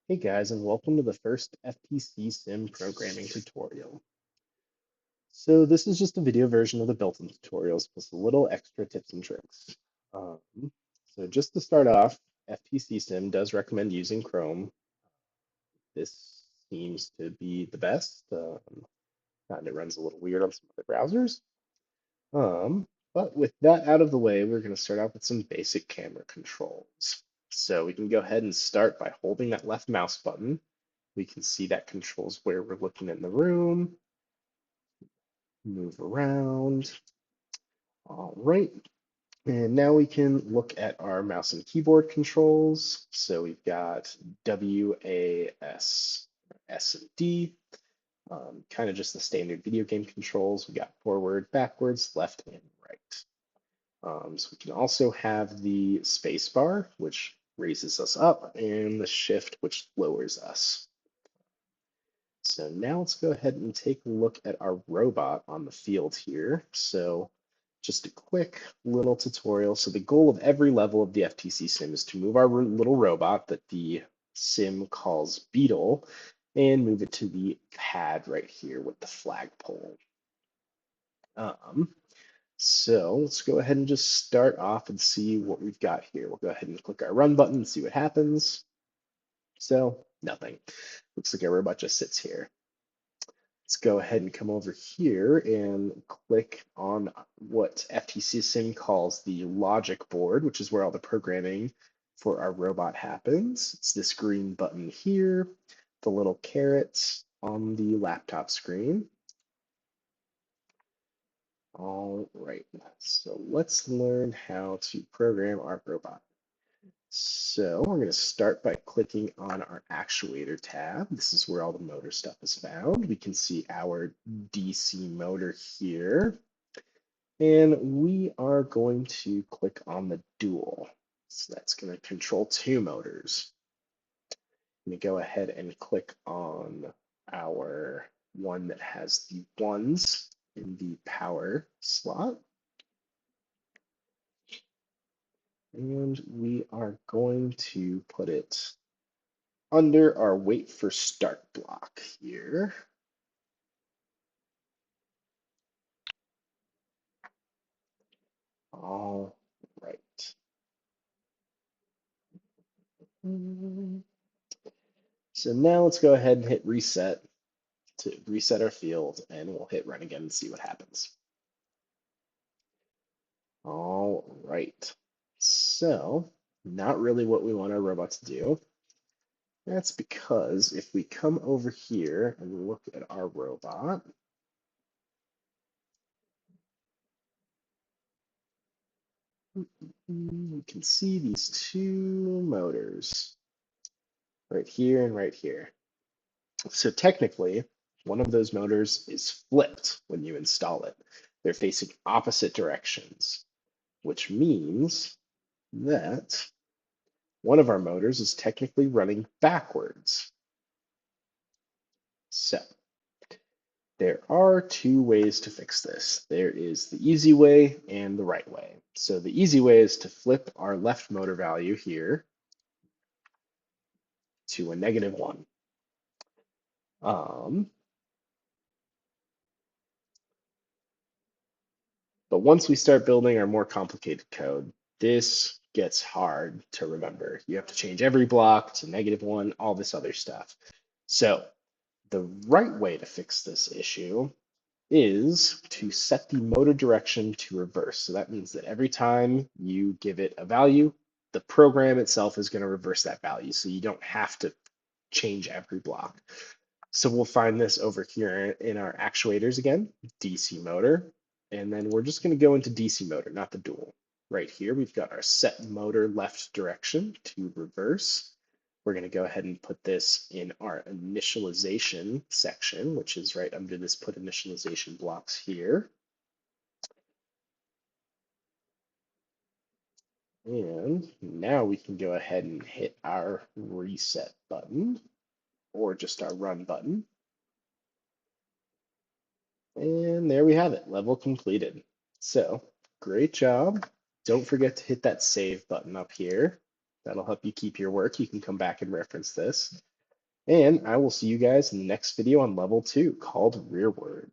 Hey guys, and welcome to the first FTCsim programming tutorial. So this is just a video version of the built-in tutorials plus a little extra tips and tricks. Um, so just to start off, FTCsim does recommend using Chrome. This seems to be the best, and it runs a little weird on some other browsers. But with that out of the way, we're going to start out with some basic camera controls. So we can go ahead and start by holding that left mouse button. We can see that controls where we're looking in the room, move around. All right. And now we can look at our mouse and keyboard controls. So we've got W, A, S, S and D, kind of just the standard video game controls. We got forward, backwards, left, and right. So we can also have the space bar, which raises us up, and the shift, which lowers us. So now let's go ahead and take a look at our robot on the field here. So just a quick little tutorial. So the goal of every level of the FTCsim is to move our little robot that the sim calls Beetle and move it to the pad right here with the flagpole. Um, so let's go ahead and just start off and see what we've got here. We'll go ahead and click our run button and see what happens. So nothing. Looks like our robot just sits here. Let's go ahead and come over here and click on what FTCsim calls the logic board, which is where all the programming for our robot happens. It's this green button here, the little caret on the laptop screen. All right, so let's learn how to program our robot. So we're going to start by clicking on our actuator tab. This is where all the motor stuff is found. We can see our DC motor here. And we are going to click on the dual. So that's going to control two motors. Let me go ahead and click on our one that has the ones in the power slot. And we are going to put it under our wait for start block here. All right. So now let's go ahead and hit reset to reset our field, and we'll hit run again and see what happens. All right. So not really what we want our robot to do. That's because if we come over here and look at our robot, we can see these two motors right here and right here. So technically, one of those motors is flipped when you install it. They're facing opposite directions, which means that one of our motors is technically running backwards. So there are two ways to fix this. There is the easy way and the right way. So the easy way is to flip our left motor value here to a -1. But once we start building our more complicated code, this gets hard to remember. You have to change every block to -1, all this other stuff. So the right way to fix this issue is to set the motor direction to reverse. So that means that every time you give it a value, the program itself is going to reverse that value. So you don't have to change every block. So we'll find this over here in our actuators again, DC motor. And then we're just going to go into DC motor, not the dual. Right here, we've got our set motor left direction to reverse. We're going to go ahead and put this in our initialization section, which is right under this put initialization blocks here. And now we can go ahead and hit our reset button or just our run button. And there we have it, level completed. So great job. Don't forget to hit that save button up here. That'll help you keep your work. You can come back and reference this. And I will see you guys in the next video on level 2 called Rearward.